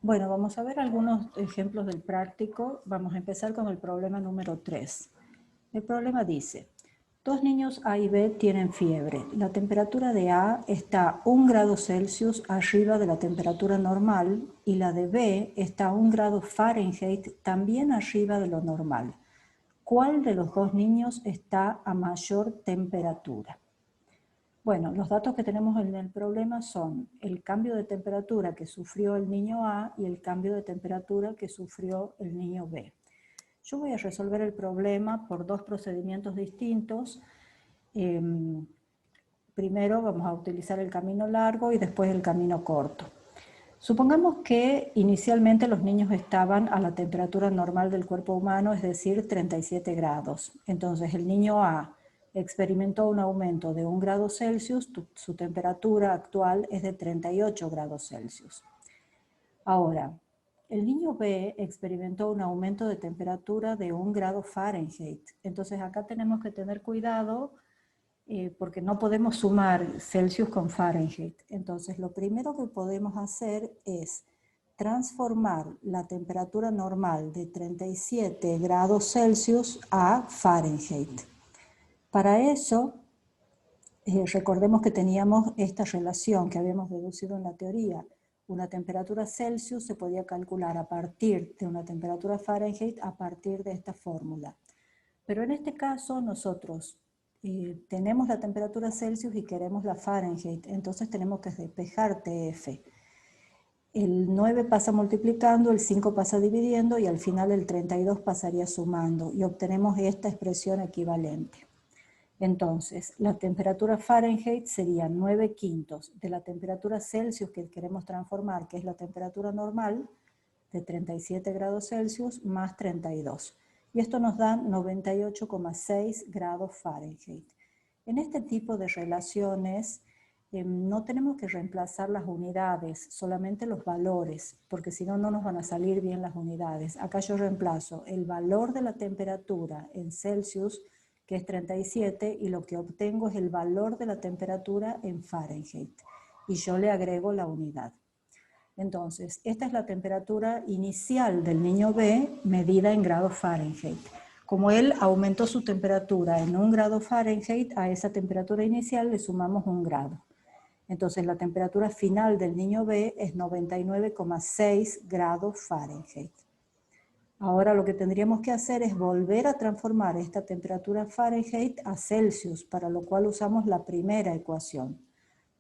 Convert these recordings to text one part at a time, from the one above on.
Bueno, vamos a ver algunos ejemplos del práctico. Vamos a empezar con el problema número 3. El problema dice, dos niños A y B tienen fiebre. La temperatura de A está 1 grado Celsius arriba de la temperatura normal y la de B está a 1 grado Fahrenheit también arriba de lo normal. ¿Cuál de los dos niños está a mayor temperatura? Bueno, los datos que tenemos en el problema son el cambio de temperatura que sufrió el niño A y el cambio de temperatura que sufrió el niño B. Yo voy a resolver el problema por dos procedimientos distintos. Primero vamos a utilizar el camino largo y después el camino corto. Supongamos que inicialmente los niños estaban a la temperatura normal del cuerpo humano, es decir, 37 grados. Entonces el niño A experimentó un aumento de 1 grado Celsius, su temperatura actual es de 38 grados Celsius. Ahora, el niño B experimentó un aumento de temperatura de 1 grado Fahrenheit. Entonces acá tenemos que tener cuidado porque no podemos sumar Celsius con Fahrenheit. Entonces, lo primero que podemos hacer es transformar la temperatura normal de 37 grados Celsius a Fahrenheit. Para eso, recordemos que teníamos esta relación que habíamos deducido en la teoría. Una temperatura Celsius se podía calcular a partir de una temperatura Fahrenheit a partir de esta fórmula. Pero en este caso nosotros tenemos la temperatura Celsius y queremos la Fahrenheit, entonces tenemos que despejar TF. El 9 pasa multiplicando, el 5 pasa dividiendo y al final el 32 pasaría sumando y obtenemos esta expresión equivalente. Entonces, la temperatura Fahrenheit sería 9/5 de la temperatura Celsius que queremos transformar, que es la temperatura normal, de 37 grados Celsius más 32. Y esto nos da 98,6 grados Fahrenheit. En este tipo de relaciones no tenemos que reemplazar las unidades, solamente los valores, porque si no, no nos van a salir bien las unidades. Acá yo reemplazo el valor de la temperatura en Celsius, que es 37, y lo que obtengo es el valor de la temperatura en Fahrenheit. Y yo le agrego la unidad. Entonces, esta es la temperatura inicial del niño B medida en grados Fahrenheit. Como él aumentó su temperatura en 1 grado Fahrenheit, a esa temperatura inicial le sumamos 1 grado. Entonces, la temperatura final del niño B es 99,6 grados Fahrenheit. Ahora lo que tendríamos que hacer es volver a transformar esta temperatura Fahrenheit a Celsius, para lo cual usamos la primera ecuación.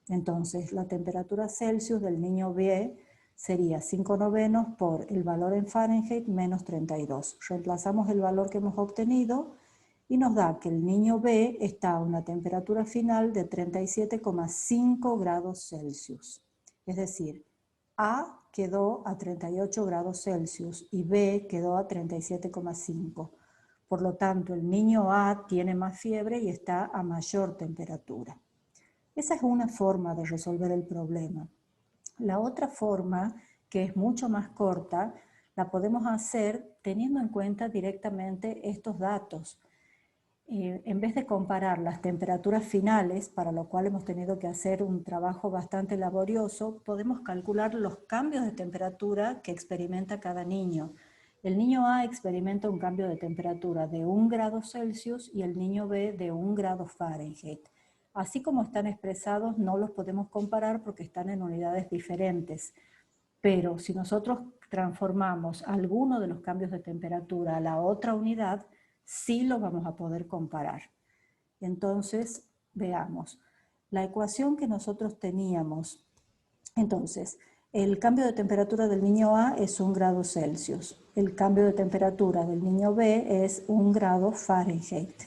Entonces, la temperatura Celsius del niño B sería 5/9 por el valor en Fahrenheit menos 32. Reemplazamos el valor que hemos obtenido y nos da que el niño B está a una temperatura final de 37,5 grados Celsius. Es decir, A quedó a 38 grados Celsius y B quedó a 37,5. Por lo tanto, el niño A tiene más fiebre y está a mayor temperatura. Esa es una forma de resolver el problema. La otra forma, que es mucho más corta, la podemos hacer teniendo en cuenta directamente estos datos. En vez de comparar las temperaturas finales, para lo cual hemos tenido que hacer un trabajo bastante laborioso, podemos calcular los cambios de temperatura que experimenta cada niño. El niño A experimenta un cambio de temperatura de 1 grado Celsius y el niño B de 1 grado Fahrenheit. Así como están expresados, no los podemos comparar porque están en unidades diferentes. Pero si nosotros transformamos alguno de los cambios de temperatura a la otra unidad, sí lo vamos a poder comparar. Entonces, veamos. La ecuación que nosotros teníamos, entonces, el cambio de temperatura del niño A es 1 grado Celsius. El cambio de temperatura del niño B es 1 grado Fahrenheit.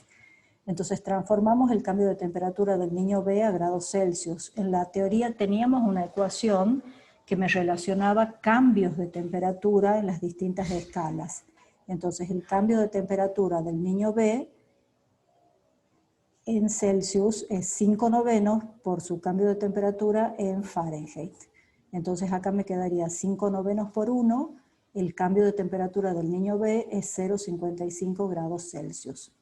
Entonces transformamos el cambio de temperatura del niño B a grados Celsius. En la teoría teníamos una ecuación que me relacionaba cambios de temperatura en las distintas escalas. Entonces el cambio de temperatura del niño B en Celsius es 5/9 por su cambio de temperatura en Fahrenheit. Entonces acá me quedaría 5/9 por 1, el cambio de temperatura del niño B es 0,55 grados Celsius.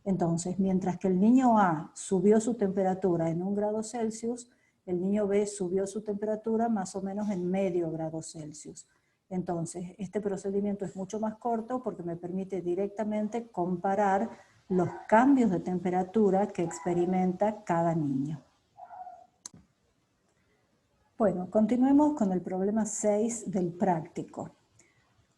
Entonces, mientras que el niño A subió su temperatura en 1 grado Celsius, el niño B subió su temperatura más o menos en medio grado Celsius. Entonces, este procedimiento es mucho más corto porque me permite directamente comparar los cambios de temperatura que experimenta cada niño. Bueno, continuemos con el problema 6 del práctico.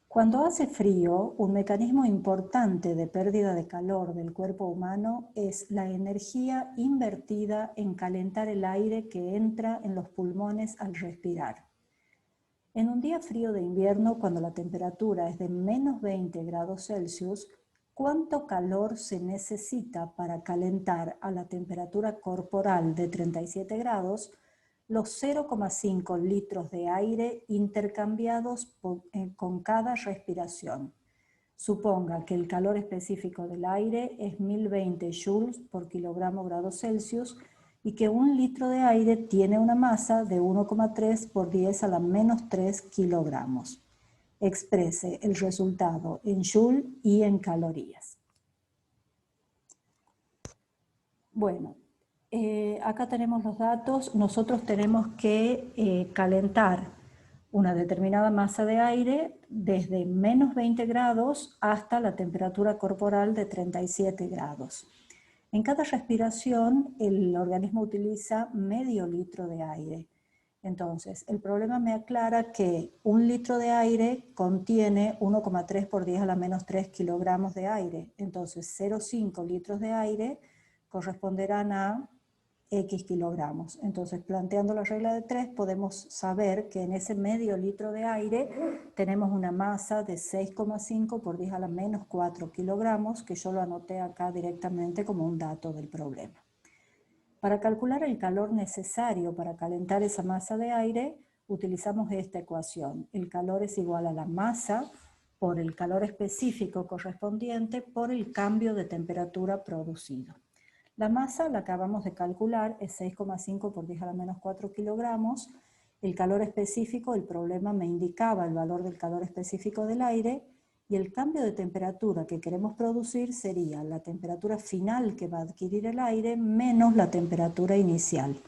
Cuando hace frío, un mecanismo importante de pérdida de calor del cuerpo humano es la energía invertida en calentar el aire que entra en los pulmones al respirar. En un día frío de invierno, cuando la temperatura es de menos 20 grados Celsius, ¿cuánto calor se necesita para calentar a la temperatura corporal de 37 grados los 0,5 litros de aire intercambiados con cada respiración? Suponga que el calor específico del aire es 1020 joules por kilogramo grado Celsius y que un litro de aire tiene una masa de 1,3 por 10 a la menos 3 kilogramos. Exprese el resultado en joule y en calorías. Bueno, acá tenemos los datos. Nosotros tenemos que calentar una determinada masa de aire desde menos 20 grados hasta la temperatura corporal de 37 grados. En cada respiración, el organismo utiliza medio litro de aire. Entonces, el problema me aclara que un litro de aire contiene 1,3 por 10 a la menos 3 kilogramos de aire. Entonces, 0,5 litros de aire corresponderán a X kilogramos. Entonces, planteando la regla de 3, podemos saber que en ese medio litro de aire tenemos una masa de 6,5 por 10 a la menos 4 kilogramos, que yo lo anoté acá directamente como un dato del problema. Para calcular el calor necesario para calentar esa masa de aire, utilizamos esta ecuación. El calor es igual a la masa por el calor específico correspondiente por el cambio de temperatura producido. La masa, la acabamos de calcular, es 6,5 por 10 a la menos 4 kilogramos. El calor específico, el problema me indicaba el valor del calor específico del aire, y el cambio de temperatura que queremos producir sería la temperatura final que va a adquirir el aire menos la temperatura inicial.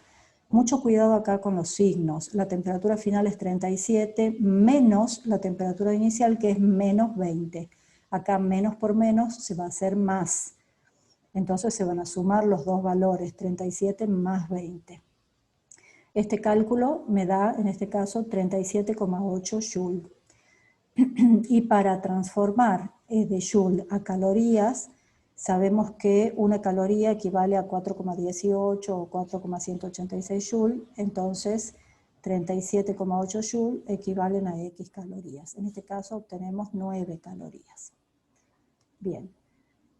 Mucho cuidado acá con los signos. La temperatura final es 37 menos la temperatura inicial, que es menos 20. Acá menos por menos se va a hacer más. Entonces se van a sumar los dos valores, 37 más 20. Este cálculo me da, en este caso, 37,8 joule. Y para transformar de joule a calorías, sabemos que una caloría equivale a 4,18 o 4,186 joule, entonces 37,8 joule equivalen a X calorías. En este caso obtenemos 9 calorías. Bien.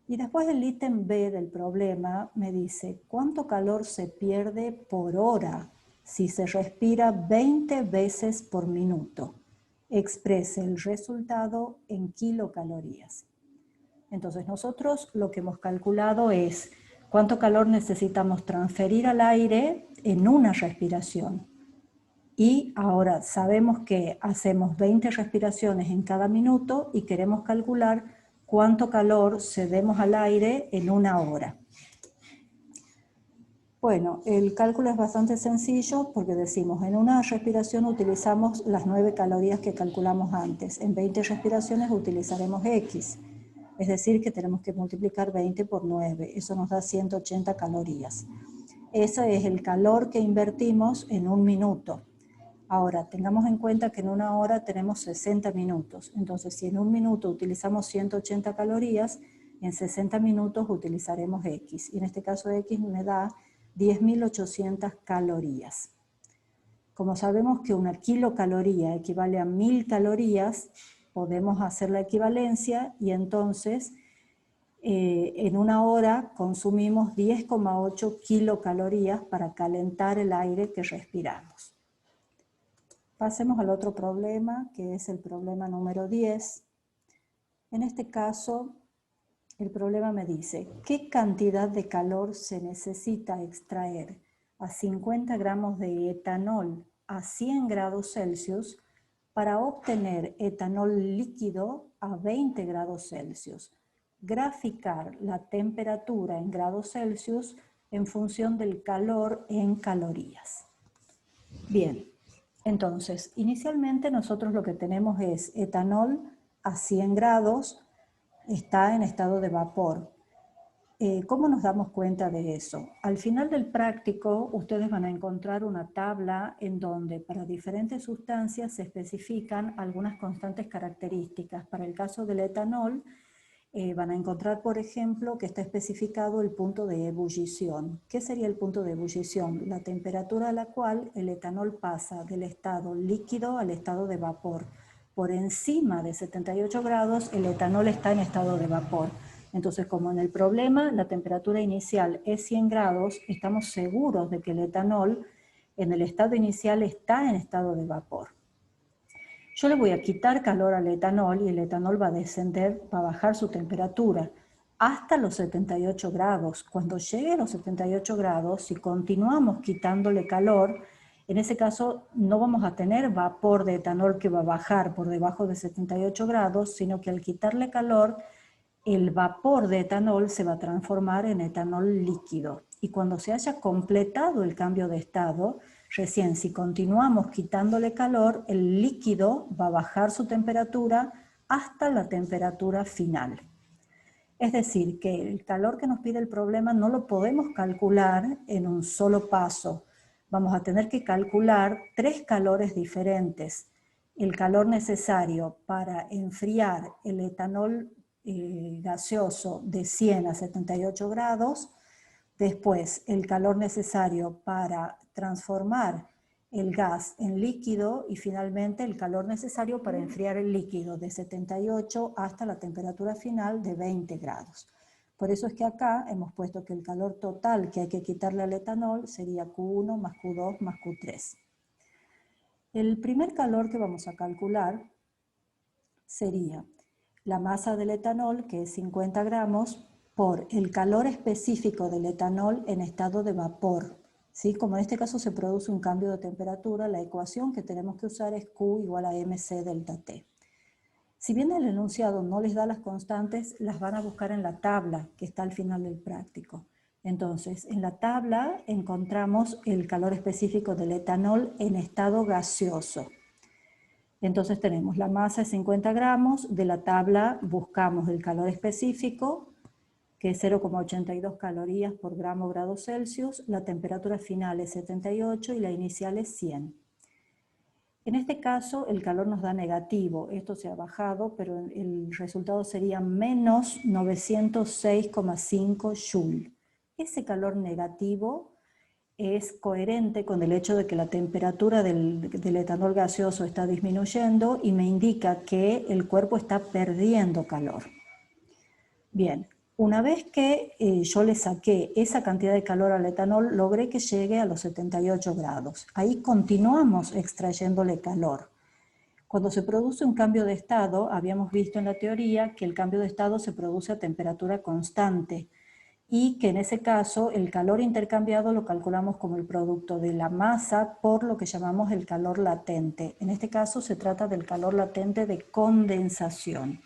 Y después el ítem B del problema me dice, ¿cuánto calor se pierde por hora si se respira 20 veces por minuto? Exprese el resultado en kilocalorías. Entonces nosotros lo que hemos calculado es cuánto calor necesitamos transferir al aire en una respiración. Y ahora sabemos que hacemos 20 respiraciones en cada minuto y queremos calcular cuánto calor cedemos al aire en una hora. Bueno, el cálculo es bastante sencillo porque decimos, en una respiración utilizamos las 9 calorías que calculamos antes. En 20 respiraciones utilizaremos X. Es decir, que tenemos que multiplicar 20 por 9. Eso nos da 180 calorías. Ese es el calor que invertimos en un minuto. Ahora, tengamos en cuenta que en una hora tenemos 60 minutos. Entonces, si en un minuto utilizamos 180 calorías, en 60 minutos utilizaremos X. Y en este caso X me da 10.800 calorías. Como sabemos que una kilocaloría equivale a 1000 calorías, podemos hacer la equivalencia y entonces en una hora consumimos 10,8 kilocalorías para calentar el aire que respiramos. Pasemos al otro problema, que es el problema número 10. En este caso, el problema me dice, ¿qué cantidad de calor se necesita extraer a 50 gramos de etanol a 100 grados Celsius para obtener etanol líquido a 20 grados Celsius? Graficar la temperatura en grados Celsius en función del calor en calorías. Bien. Entonces, inicialmente nosotros lo que tenemos es etanol a 100 grados, está en estado de vapor. ¿Cómo nos damos cuenta de eso? Al final del práctico, ustedes van a encontrar una tabla en donde para diferentes sustancias se especifican algunas constantes características. Para el caso del etanol, van a encontrar, por ejemplo, que está especificado el punto de ebullición. ¿Qué sería el punto de ebullición? La temperatura a la cual el etanol pasa del estado líquido al estado de vapor. Por encima de 78 grados, el etanol está en estado de vapor. Entonces, como en el problema la temperatura inicial es 100 grados, estamos seguros de que el etanol en el estado inicial está en estado de vapor. Yo le voy a quitar calor al etanol y el etanol va a descender, va a bajar su temperatura hasta los 78 grados. Cuando llegue a los 78 grados, si continuamos quitándole calor, en ese caso no vamos a tener vapor de etanol que va a bajar por debajo de 78 grados, sino que al quitarle calor, el vapor de etanol se va a transformar en etanol líquido. Y cuando se haya completado el cambio de estado, recién si continuamos quitándole calor, el líquido va a bajar su temperatura hasta la temperatura final. Es decir, que el calor que nos pide el problema no lo podemos calcular en un solo paso. Vamos a tener que calcular 3 calores diferentes. El calor necesario para enfriar el etanol gaseoso de 100 a 78 grados, después el calor necesario para transformar el gas en líquido y finalmente el calor necesario para enfriar el líquido de 78 hasta la temperatura final de 20 grados. Por eso es que acá hemos puesto que el calor total que hay que quitarle al etanol sería Q1 más Q2 más Q3. El primer calor que vamos a calcular sería la masa del etanol, que es 50 gramos, por el calor específico del etanol en estado de vapor. ¿Sí? Como en este caso se produce un cambio de temperatura, la ecuación que tenemos que usar es Q igual a mc delta T. Si bien el enunciado no les da las constantes, las van a buscar en la tabla que está al final del práctico. Entonces, en la tabla encontramos el calor específico del etanol en estado gaseoso. Entonces tenemos la masa de 50 gramos, de la tabla buscamos el calor específico, que es 0,82 calorías por gramo grado Celsius, la temperatura final es 78 y la inicial es 100. En este caso el calor nos da negativo, esto se ha bajado, pero el resultado sería menos 906,5 joule. Ese calor negativo es coherente con el hecho de que la temperatura del etanol gaseoso está disminuyendo y me indica que el cuerpo está perdiendo calor. Bien, una vez que yo le saqué esa cantidad de calor al etanol, logré que llegue a los 78 grados. Ahí continuamos extrayéndole calor. Cuando se produce un cambio de estado, habíamos visto en la teoría que el cambio de estado se produce a temperatura constante y que en ese caso el calor intercambiado lo calculamos como el producto de la masa por lo que llamamos el calor latente. En este caso se trata del calor latente de condensación.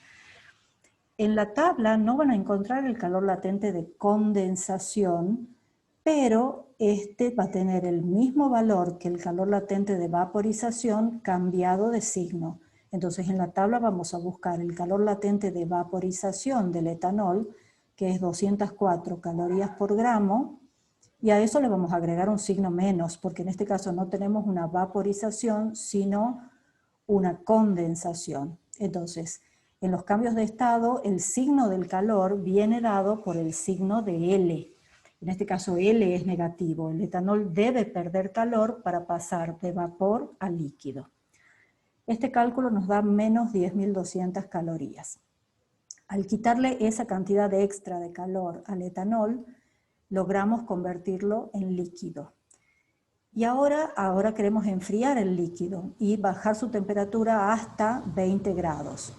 En la tabla no van a encontrar el calor latente de condensación, pero este va a tener el mismo valor que el calor latente de vaporización cambiado de signo. Entonces en la tabla vamos a buscar el calor latente de vaporización del etanol, que es 204 calorías por gramo, y a eso le vamos a agregar un signo menos, porque en este caso no tenemos una vaporización, sino una condensación. Entonces, en los cambios de estado, el signo del calor viene dado por el signo de L. En este caso L es negativo. El etanol debe perder calor para pasar de vapor a líquido. Este cálculo nos da menos 10.200 calorías. Al quitarle esa cantidad de extra de calor al etanol, logramos convertirlo en líquido. Y ahora queremos enfriar el líquido y bajar su temperatura hasta 20 grados.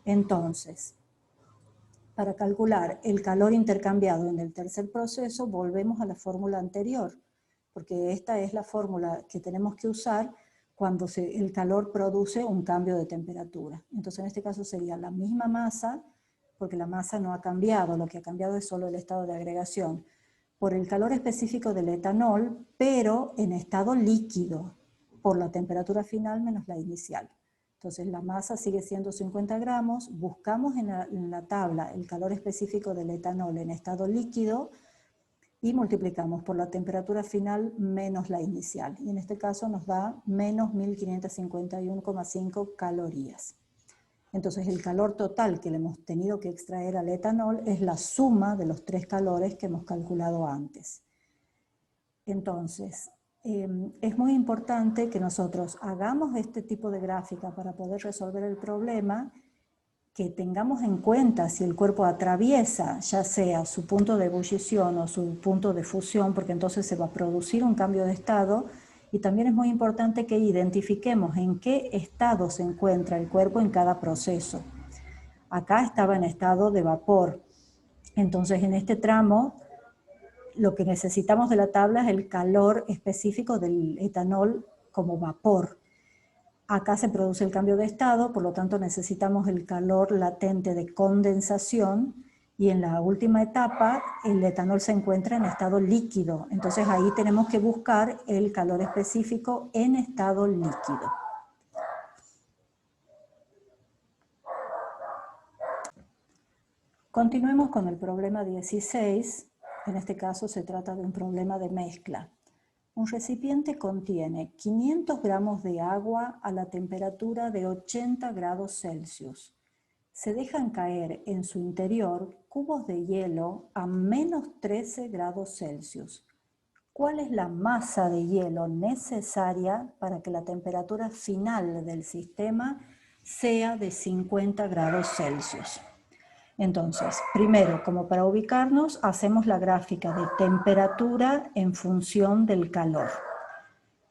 Entonces, para calcular el calor intercambiado en el tercer proceso, volvemos a la fórmula anterior, porque esta es la fórmula que tenemos que usar cuando el calor produce un cambio de temperatura. Entonces, en este caso sería la misma masa, porque la masa no ha cambiado, lo que ha cambiado es solo el estado de agregación, por el calor específico del etanol, pero en estado líquido. por la temperatura final menos la inicial. Entonces la masa sigue siendo 50 gramos, buscamos en la tabla el calor específico del etanol en estado líquido y multiplicamos por la temperatura final menos la inicial. Y en este caso nos da menos 1551,5 calorías. Entonces el calor total que le hemos tenido que extraer al etanol es la suma de los 3 calores que hemos calculado antes. Entonces, es muy importante que nosotros hagamos este tipo de gráfica para poder resolver el problema, que tengamos en cuenta si el cuerpo atraviesa ya sea su punto de ebullición o su punto de fusión, porque entonces se va a producir un cambio de estado, y también es muy importante que identifiquemos en qué estado se encuentra el cuerpo en cada proceso. Acá estaba en estado de vapor, entonces en este tramo lo que necesitamos de la tabla es el calor específico del etanol como vapor. Acá se produce el cambio de estado, por lo tanto necesitamos el calor latente de condensación, y en la última etapa el etanol se encuentra en estado líquido. Entonces ahí tenemos que buscar el calor específico en estado líquido. Continuemos con el problema 16. En este caso se trata de un problema de mezcla. Un recipiente contiene 500 gramos de agua a la temperatura de 80 grados Celsius. Se dejan caer en su interior cubos de hielo a menos 13 grados Celsius. ¿Cuál es la masa de hielo necesaria para que la temperatura final del sistema sea de 50 grados Celsius? Entonces, primero, como para ubicarnos, hacemos la gráfica de temperatura en función del calor.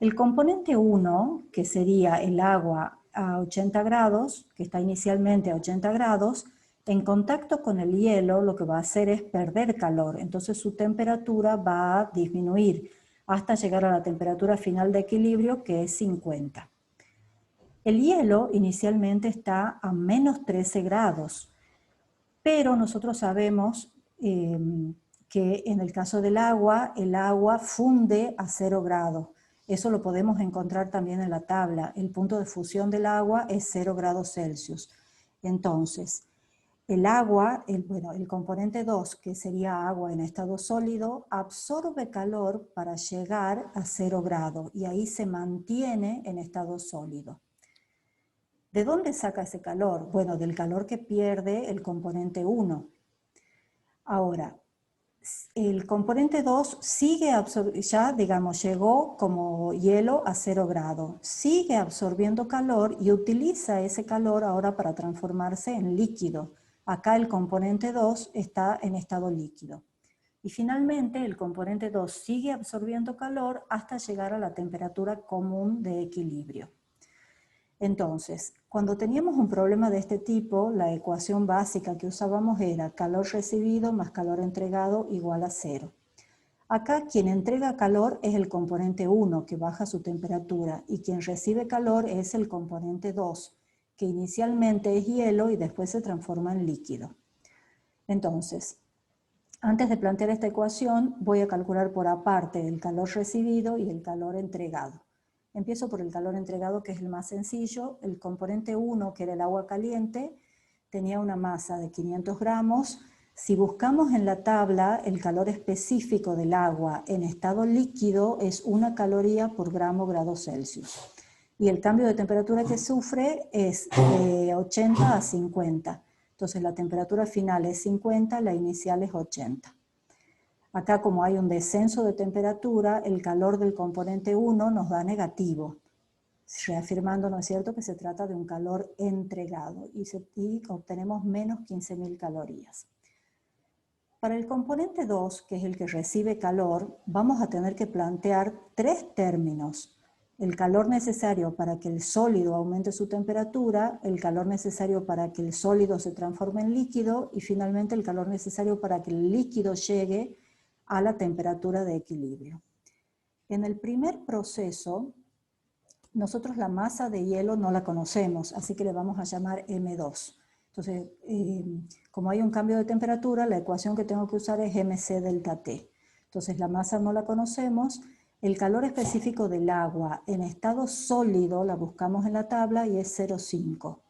El componente 1, que sería el agua a 80 grados, que está inicialmente a 80 grados, en contacto con el hielo lo que va a hacer es perder calor, entonces su temperatura va a disminuir hasta llegar a la temperatura final de equilibrio, que es 50. El hielo inicialmente está a menos 13 grados, pero nosotros sabemos que en el caso del agua, el agua funde a 0 grados. Eso lo podemos encontrar también en la tabla. El punto de fusión del agua es 0 grados Celsius. Entonces, el agua, el componente 2, que sería agua en estado sólido, absorbe calor para llegar a 0 grados y ahí se mantiene en estado sólido. ¿De dónde saca ese calor? Bueno, del calor que pierde el componente 1. Ahora, el componente 2 sigue absorbiendo, ya digamos, llegó como hielo a 0 grados, sigue absorbiendo calor y utiliza ese calor ahora para transformarse en líquido. Acá el componente 2 está en estado líquido. Y finalmente el componente 2 sigue absorbiendo calor hasta llegar a la temperatura común de equilibrio. Entonces, cuando teníamos un problema de este tipo, la ecuación básica que usábamos era calor recibido más calor entregado igual a 0. Acá quien entrega calor es el componente 1, que baja su temperatura, y quien recibe calor es el componente 2, que inicialmente es hielo y después se transforma en líquido. Entonces, antes de plantear esta ecuación, voy a calcular por aparte el calor recibido y el calor entregado. Empiezo por el calor entregado, que es el más sencillo. El componente 1, que era el agua caliente, tenía una masa de 500 gramos. Si buscamos en la tabla el calor específico del agua en estado líquido, es 1 caloría por grado Celsius. Y el cambio de temperatura que sufre es de 80 a 50. Entonces la temperatura final es 50, la inicial es 80. Acá, como hay un descenso de temperatura, el calor del componente 1 nos da negativo, reafirmando, ¿no es cierto?, que se trata de un calor entregado y obtenemos menos 15.000 calorías. Para el componente 2, que es el que recibe calor, vamos a tener que plantear 3 términos. El calor necesario para que el sólido aumente su temperatura, el calor necesario para que el sólido se transforme en líquido y finalmente el calor necesario para que el líquido llegue a la temperatura de equilibrio. En el primer proceso, nosotros la masa de hielo no la conocemos, así que le vamos a llamar M2. Entonces, como hay un cambio de temperatura, la ecuación que tengo que usar es mc delta T. Entonces, la masa no la conocemos, El calor específico del agua en estado sólido la buscamos en la tabla y es 0,5.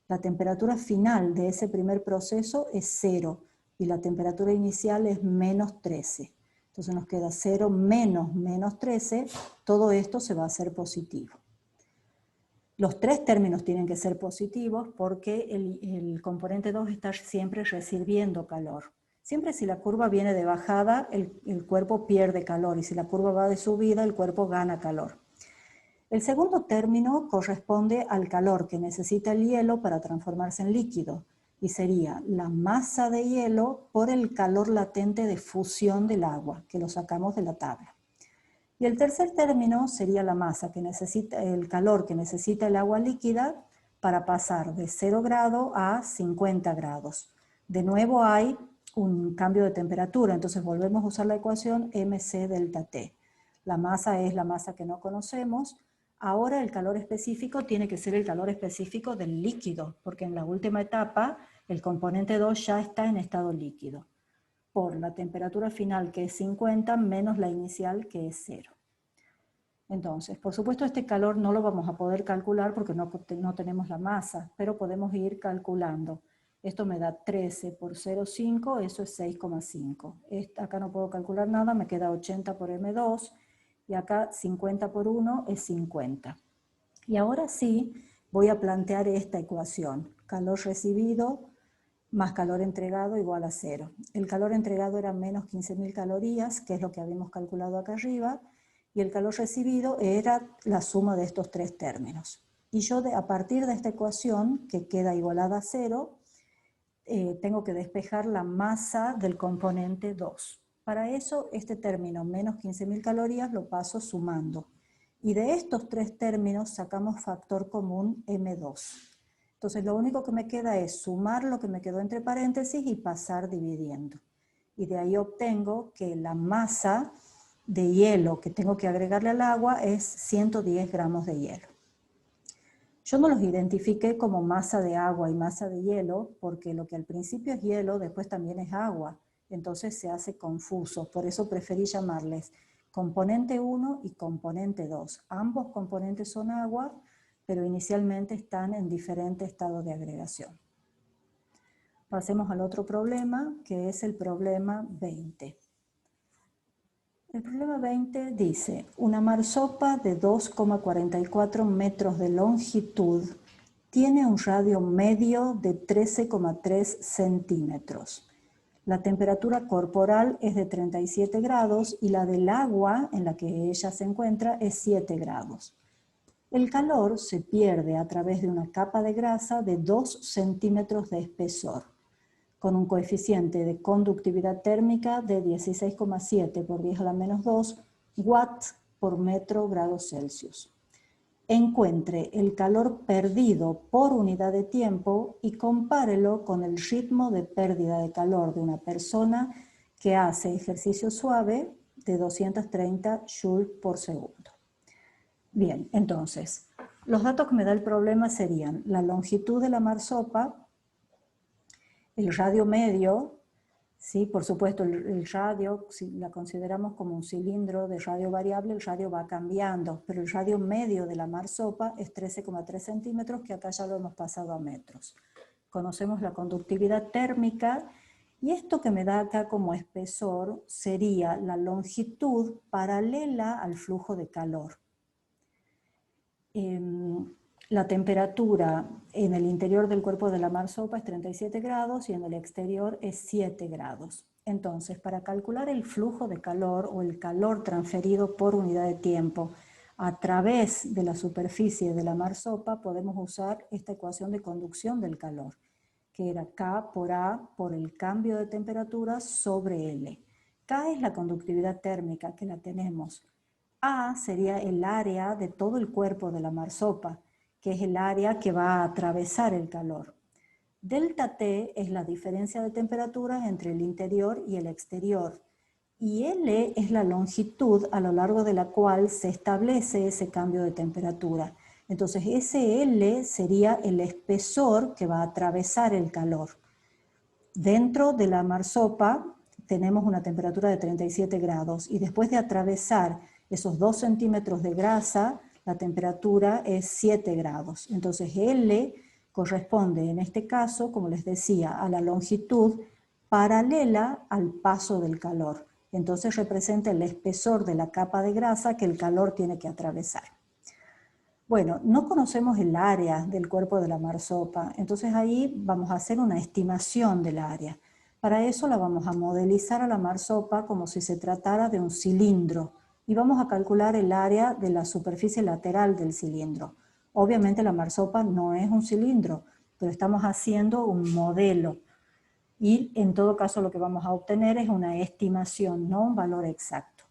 La temperatura final de ese primer proceso es 0 y la temperatura inicial es menos 13. Entonces nos queda 0 menos menos 13, todo esto se va a hacer positivo. Los tres términos tienen que ser positivos porque el componente 2 está siempre recibiendo calor. Siempre si la curva viene de bajada, el cuerpo pierde calor, y si la curva va de subida, el cuerpo gana calor. El segundo término corresponde al calor que necesita el hielo para transformarse en líquido, y sería la masa de hielo por el calor latente de fusión del agua, que lo sacamos de la tabla. Y el tercer término sería la masa, que necesita, el calor que necesita el agua líquida para pasar de 0 grado a 50 grados. De nuevo hay un cambio de temperatura, entonces volvemos a usar la ecuación mc delta T. La masa es la masa que no conocemos. Ahora el calor específico tiene que ser el calor específico del líquido, porque en la última etapa el componente 2 ya está en estado líquido, por la temperatura final que es 50 menos la inicial que es 0. Entonces, por supuesto este calor no lo vamos a poder calcular porque no tenemos la masa, pero podemos ir calculando. Esto me da 13 por 0,5, eso es 6,5. Acá no puedo calcular nada, me queda 80 por M2, y acá 50 por 1 es 50. Y ahora sí voy a plantear esta ecuación. Calor recibido más calor entregado igual a 0. El calor entregado era menos 15.000 calorías, que es lo que habíamos calculado acá arriba, y el calor recibido era la suma de estos tres términos. Y yo a partir de esta ecuación, que queda igualada a 0, tengo que despejar la masa del componente 2. Para eso, este término, menos 15.000 calorías, lo paso sumando. Y de estos tres términos sacamos factor común M2. Entonces lo único que me queda es sumar lo que me quedó entre paréntesis y pasar dividiendo. Y de ahí obtengo que la masa de hielo que tengo que agregarle al agua es 110 gramos de hielo. Yo no los identifiqué como masa de agua y masa de hielo porque lo que al principio es hielo, después también es agua. Entonces se hace confuso. Por eso preferí llamarles componente 1 y componente 2. Ambos componentes son agua, pero inicialmente están en diferente estado de agregación. Pasemos al otro problema, que es el problema 20. El problema 20 dice, una marsopa de 2,44 metros de longitud tiene un radio medio de 13,3 centímetros. La temperatura corporal es de 37 grados y la del agua en la que ella se encuentra es 7 grados. El calor se pierde a través de una capa de grasa de 2 centímetros de espesor, con un coeficiente de conductividad térmica de 16,7 por 10 a la menos 2 watts por metro grados Celsius. Encuentre el calor perdido por unidad de tiempo y compárelo con el ritmo de pérdida de calor de una persona que hace ejercicio suave de 230 joules por segundo. Bien, entonces, los datos que me da el problema serían la longitud de la marsopa, el radio medio, ¿sí? Por supuesto el radio, si la consideramos como un cilindro de radio variable, el radio va cambiando, pero el radio medio de la marsopa es 13,3 centímetros, que acá ya lo hemos pasado a metros. Conocemos la conductividad térmica, y esto que me da acá como espesor sería la longitud paralela al flujo de calor. La temperatura en el interior del cuerpo de la marsopa es 37 grados y en el exterior es 7 grados. Entonces, para calcular el flujo de calor o el calor transferido por unidad de tiempo a través de la superficie de la marsopa, podemos usar esta ecuación de conducción del calor, que era K por A por el cambio de temperatura sobre L. K es la conductividad térmica, que la tenemos. A sería el área de todo el cuerpo de la marsopa, que es el área que va a atravesar el calor. Delta T es la diferencia de temperatura entre el interior y el exterior. Y L es la longitud a lo largo de la cual se establece ese cambio de temperatura. Entonces ese L sería el espesor que va a atravesar el calor. Dentro de la marsopa tenemos una temperatura de 37 grados y después de atravesar Esos 2 centímetros de grasa, la temperatura es 7 grados. Entonces L corresponde en este caso, como les decía, a la longitud paralela al paso del calor. Entonces representa el espesor de la capa de grasa que el calor tiene que atravesar. Bueno, no conocemos el área del cuerpo de la marsopa, entonces ahí vamos a hacer una estimación del área. Para eso la vamos a modelizar a la marsopa como si se tratara de un cilindro y vamos a calcular el área de la superficie lateral del cilindro. Obviamente la marsopa no es un cilindro, pero estamos haciendo un modelo y en todo caso lo que vamos a obtener es una estimación, no un valor exacto.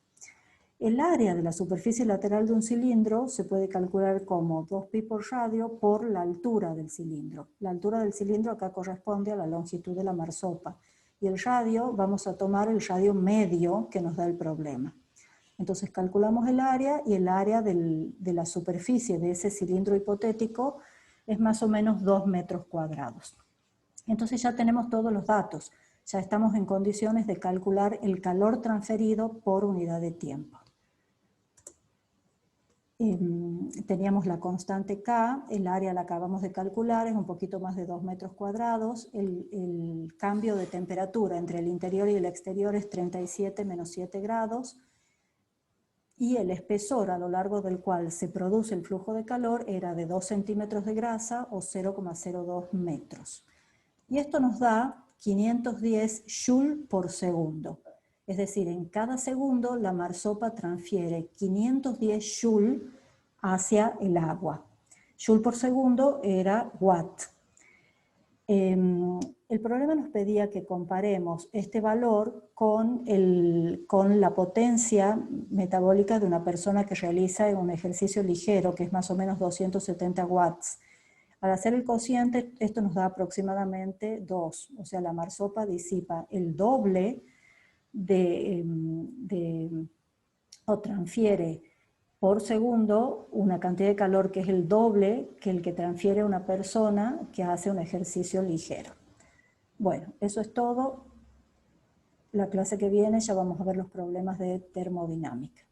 El área de la superficie lateral de un cilindro se puede calcular como 2pi por radio por la altura del cilindro. La altura del cilindro acá corresponde a la longitud de la marsopa. Y el radio, vamos a tomar el radio medio que nos da el problema. Entonces calculamos el área y el área de la superficie de ese cilindro hipotético es más o menos 2 metros cuadrados. Entonces ya tenemos todos los datos. Ya estamos en condiciones de calcular el calor transferido por unidad de tiempo. Teníamos la constante K, el área la acabamos de calcular, es un poquito más de 2 metros cuadrados, el cambio de temperatura entre el interior y el exterior es 37 menos 7 grados, y el espesor a lo largo del cual se produce el flujo de calor era de 2 centímetros de grasa o 0,02 metros. Y esto nos da 510 joule por segundo. Es decir, en cada segundo la marsopa transfiere 510 joule hacia el agua. Joule por segundo era watt. El problema nos pedía que comparemos este valor con la potencia metabólica de una persona que realiza un ejercicio ligero, que es más o menos 270 watts. Al hacer el cociente, esto nos da aproximadamente 2, o sea, la marsopa disipa el doble o transfiere por segundo una cantidad de calor que es el doble que el que transfiere una persona que hace un ejercicio ligero. Bueno, eso es todo. La clase que viene ya vamos a ver los problemas de termodinámica.